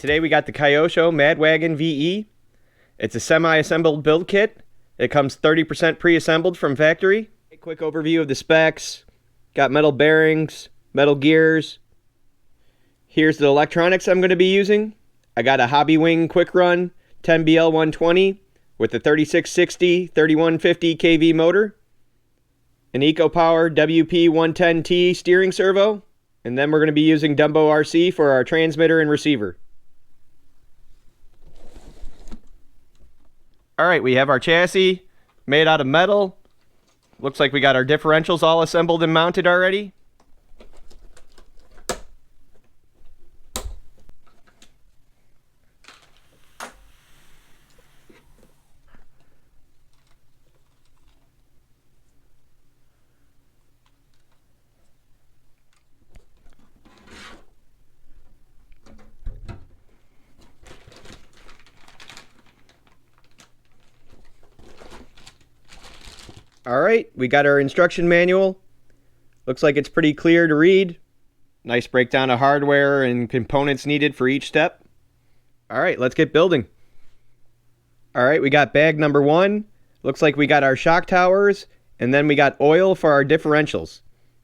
Today we got the Kyosho Mad Wagon VE. It's a semi-assembled build kit. It comes 30% pre-assembled from factory. A quick overview of the specs. Got metal bearings, metal gears. Here's the electronics I'm going to be using. I got a Hobbywing Quicrun 10BL120 with a 3660 3150 kV motor, an Ecopower WPT110T Steering Servo, and then we're going to be using DumboRC for our transmitter and receiver. Alright, we have our chassis made out of metal. Looks like we got our differentials all assembled and mounted already. Alright, we got our instruction manual. Looks like it's pretty clear to read. Nice breakdown of hardware and components needed for each step. Alright, let's get building. Alright, we got bag number 1. Looks like we got our shock towers, and then we got oil for our differentials.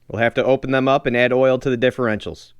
We'll have to open them up and add oil to the differentials.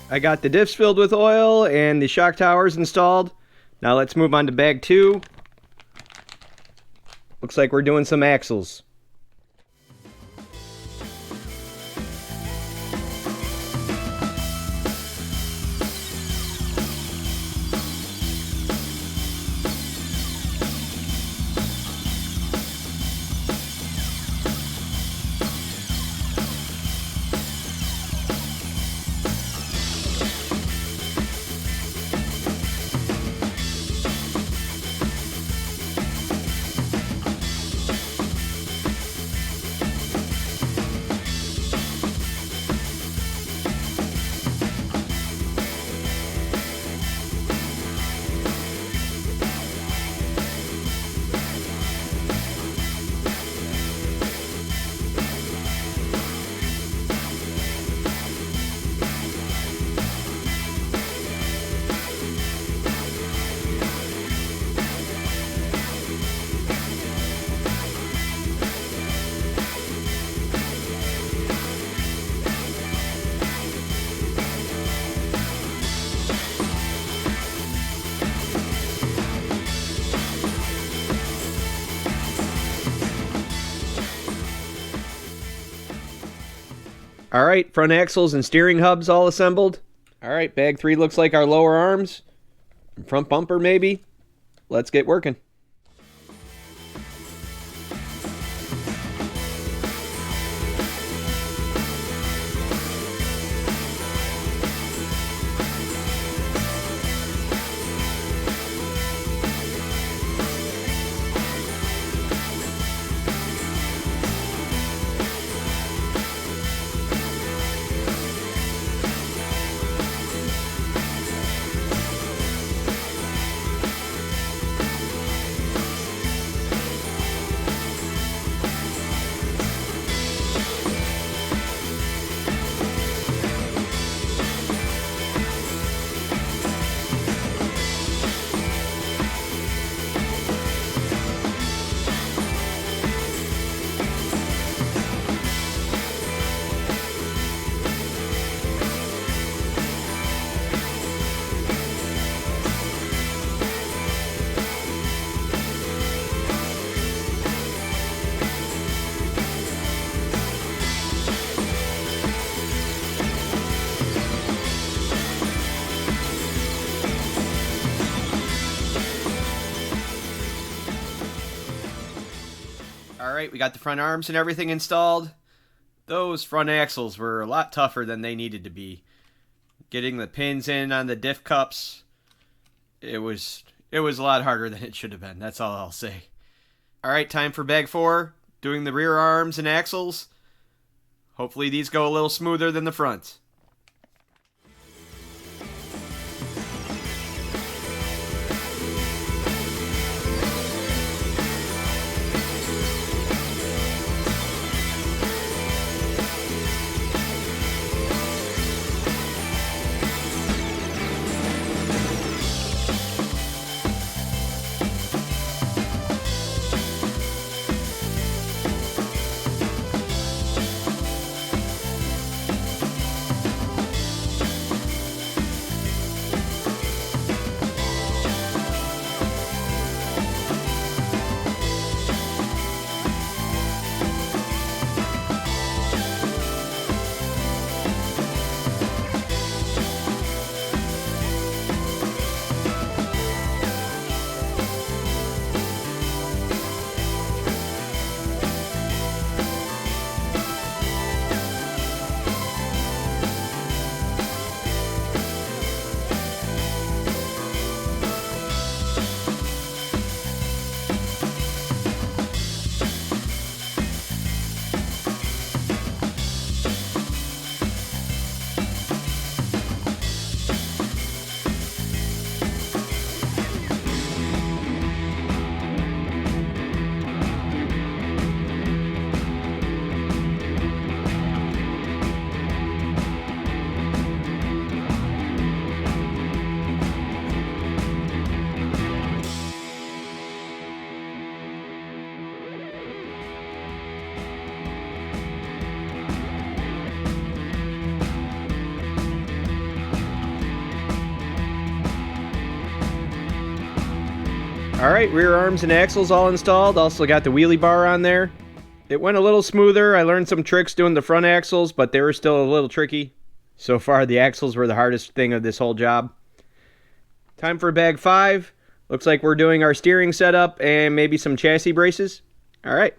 I got the diffs filled with oil and the shock towers installed. Now let's move on to bag 2. Looks like we're doing some axles. Alright, front axles and steering hubs all assembled. Alright, bag 3 looks like our lower arms. Front bumper maybe. let's get working. Alright, we got the front arms and everything installed. Those front axles were a lot tougher than they needed to be. Getting the pins in on the diff cups, it was a lot harder than it should have been. That's all I'll say. Alright, time for bag 4. Doing the rear arms and axles. Hopefully these go a little smoother than the front. Alright, rear arms and axles all installed. Also got the wheelie bar on there. It went a little smoother. I learned some tricks doing the front axles, but they were still a little tricky. So far, the axles were the hardest thing of this whole job. Time for bag 5. Looks like we're doing our steering setup and maybe some chassis braces. Alright.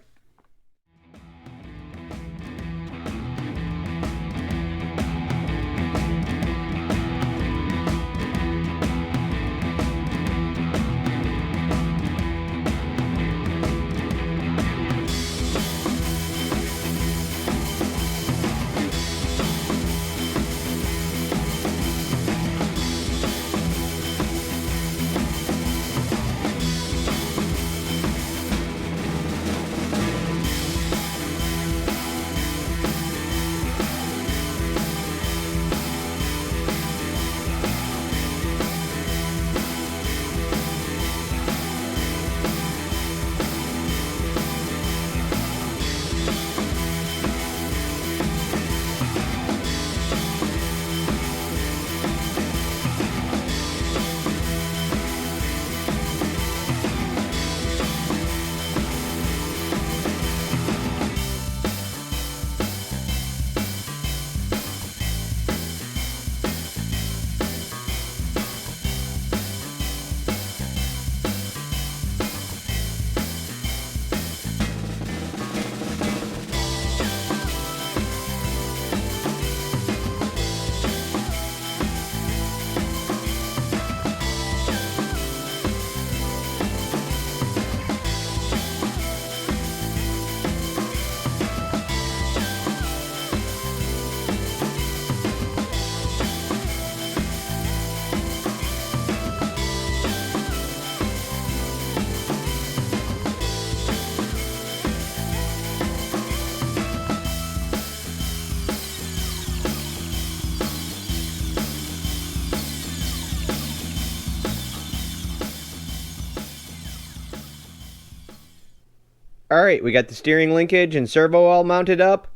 Alright, we got the steering linkage and servo all mounted up.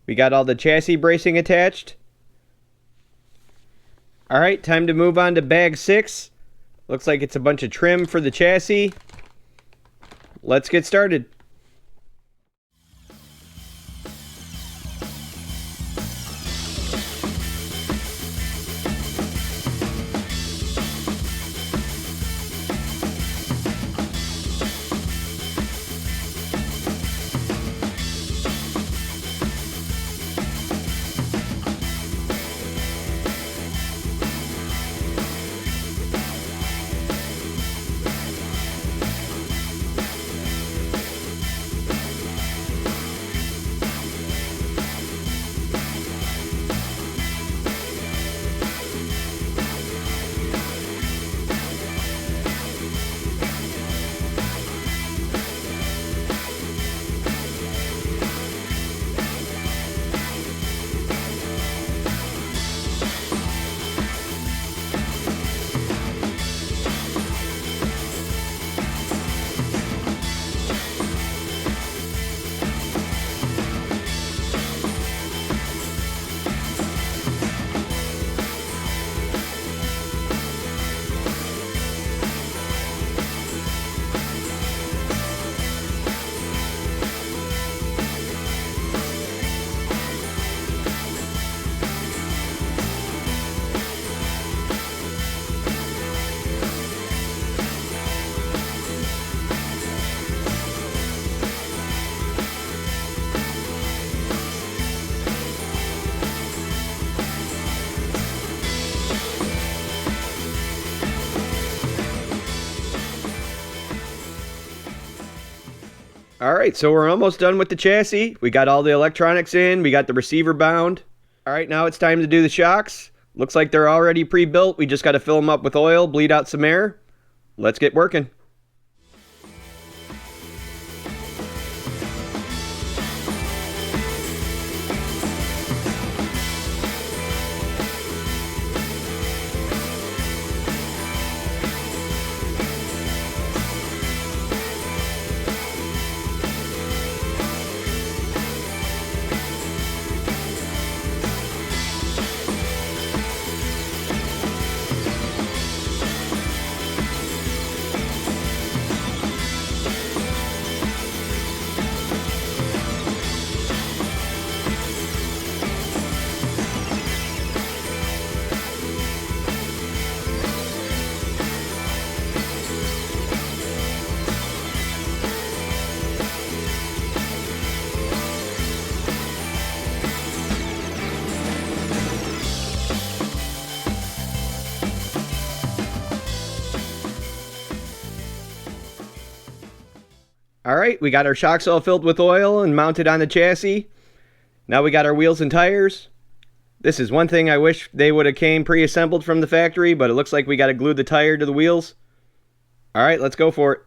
We got all the chassis bracing attached. Alright, time to move on to bag 6. Looks like it's a bunch of trim for the chassis. Let's get started. Alright, so we're almost done with the chassis. We got all the electronics in. We got the receiver bound. Alright, now it's time to do the shocks. Looks like they're already pre-built. We just got to fill them up with oil, bleed out some air. Let's get working. Alright, we got our shocks all filled with oil and mounted on the chassis. Now we got our wheels and tires. This is one thing I wish they would have came pre-assembled from the factory, but it looks like we got to glue the tire to the wheels. Alright, let's go for it.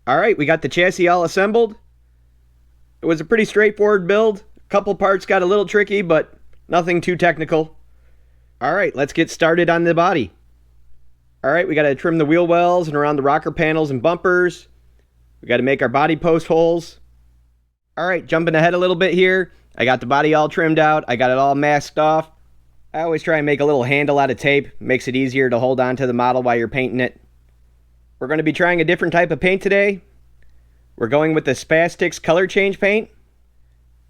Alright, we got the chassis all assembled. It was a pretty straightforward build. A couple parts got a little tricky, but nothing too technical. Alright, let's get started on the body. Alright, we got to trim the wheel wells and around the rocker panels and bumpers. We got to make our body post holes. Alright, jumping ahead a little bit here. I got the body all trimmed out. I got it all masked off. I always try and make a little handle out of tape. Makes it easier to hold on to the model while you're painting it. We're going to be trying a different type of paint today. We're going with the Spaz Stix Color Change paint.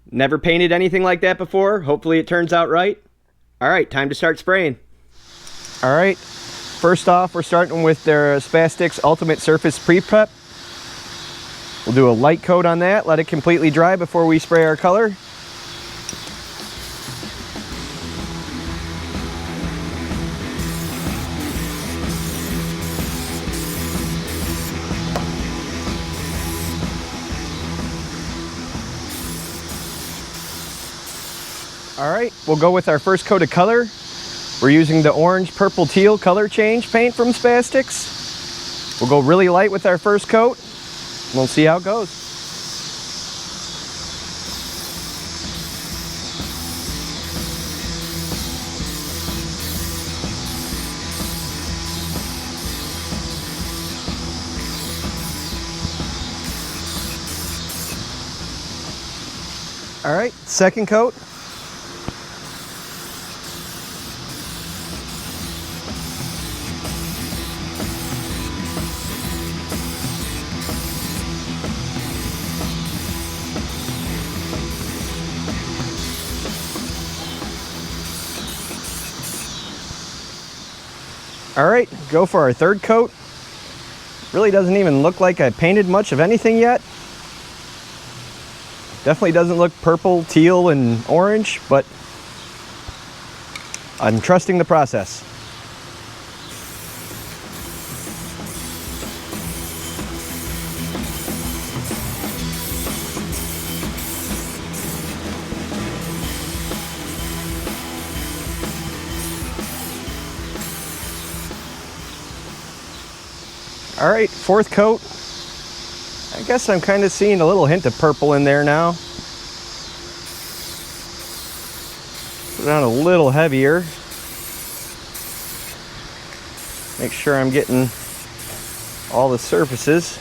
Never painted anything like that before. Hopefully it turns out right. Alright, time to start spraying. Alright, first off we're starting with their Spaz Stix Ultimate Surface Pre-Prep. We'll do a light coat on that, let it completely dry before we spray our color. Alright, we'll go with our first coat of color. We're using the orange, purple, teal color change paint from Spaz Stix. We'll go really light with our first coat. We'll see how it goes. Alright, second coat. Alright, go for our third coat. Really doesn't even look like I painted much of anything yet. Definitely doesn't look purple, teal, and orange, but I'm trusting the process. Alright, fourth coat. I guess I'm kind of seeing a little hint of purple in there now. Put it on a little heavier. Make sure I'm getting all the surfaces.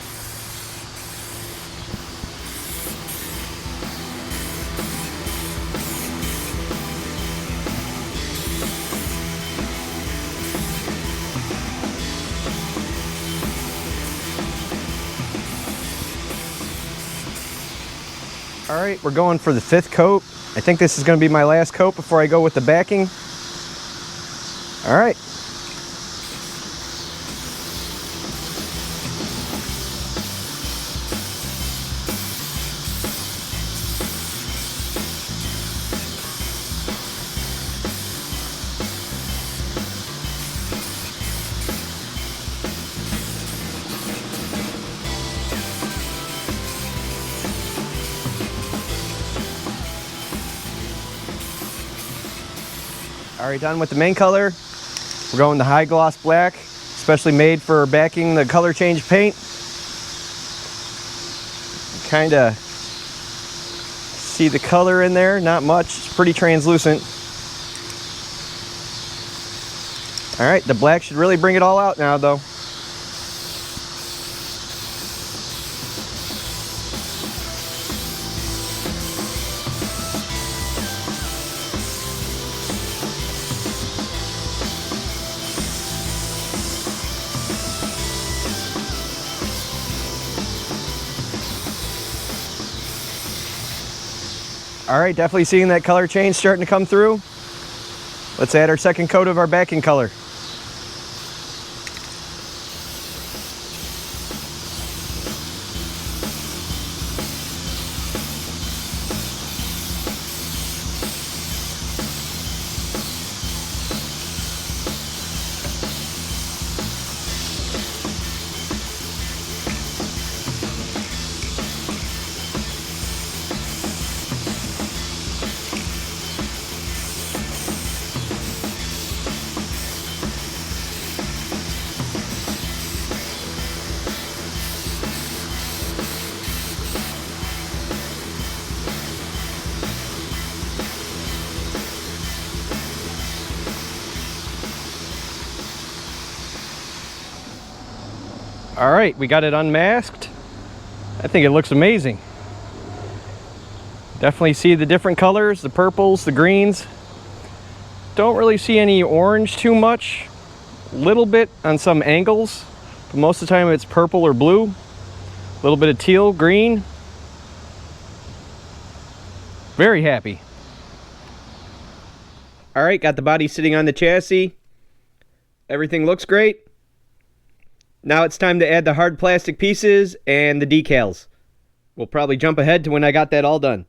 Alright, we're going for the fifth coat. I think this is going to be my last coat before I go with the backing. Alright. Alright, done with the main color. We're going the high gloss black, especially made for backing the color change paint. Kind of see the color in there, not much, it's pretty translucent. Alright, the black should really bring it all out now though. Alright, definitely seeing that color change starting to come through. Let's add our second coat of our backing color. Alright, we got it unmasked. I think it looks amazing. Definitely see the different colors, the purples, the greens. Don't really see any orange too much. A little bit on some angles, but most of the time it's purple or blue. A little bit of teal, green. Very happy. Alright, got the body sitting on the chassis. Everything looks great. Now it's time to add the hard plastic pieces and the decals. We'll probably jump ahead to when I got that all done.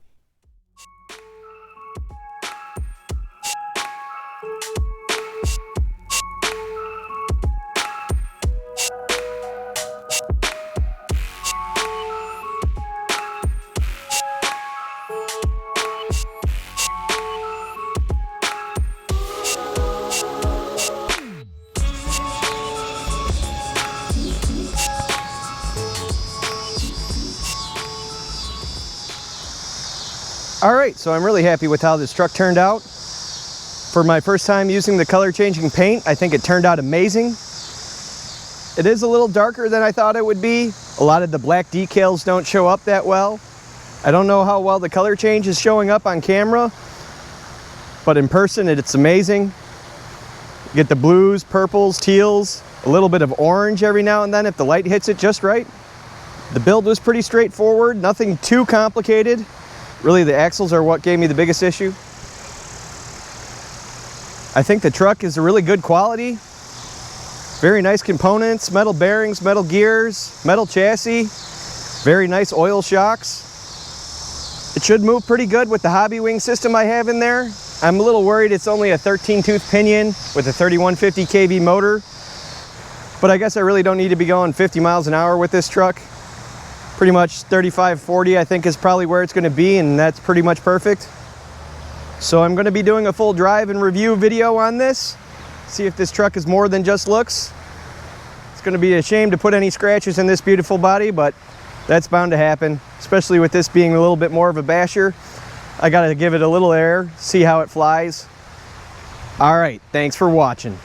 Alright, so I'm really happy with how this truck turned out. For my first time using the color changing paint, I think it turned out amazing. It is a little darker than I thought it would be. A lot of the black decals don't show up that well. I don't know how well the color change is showing up on camera, but in person it's amazing. You get the blues, purples, teals, a little bit of orange every now and then if the light hits it just right. The build was pretty straightforward, nothing too complicated. Really, the axles are what gave me the biggest issue. I think the truck is a really good quality. Very nice components, metal bearings, metal gears, metal chassis, very nice oil shocks. It should move pretty good with the Hobbywing system I have in there. I'm a little worried it's only a 13-tooth pinion with a 3150 kV motor, but I guess I really don't need to be going 50 miles an hour with this truck. Pretty much 35, 40 I think is probably where it's going to be, and that's pretty much perfect. So I'm going to be doing a full drive and review video on this. See if this truck is more than just looks. It's going to be a shame to put any scratches in this beautiful body, but that's bound to happen, especially with this being a little bit more of a basher. I got to give it a little air, see how it flies. All right, thanks for watching.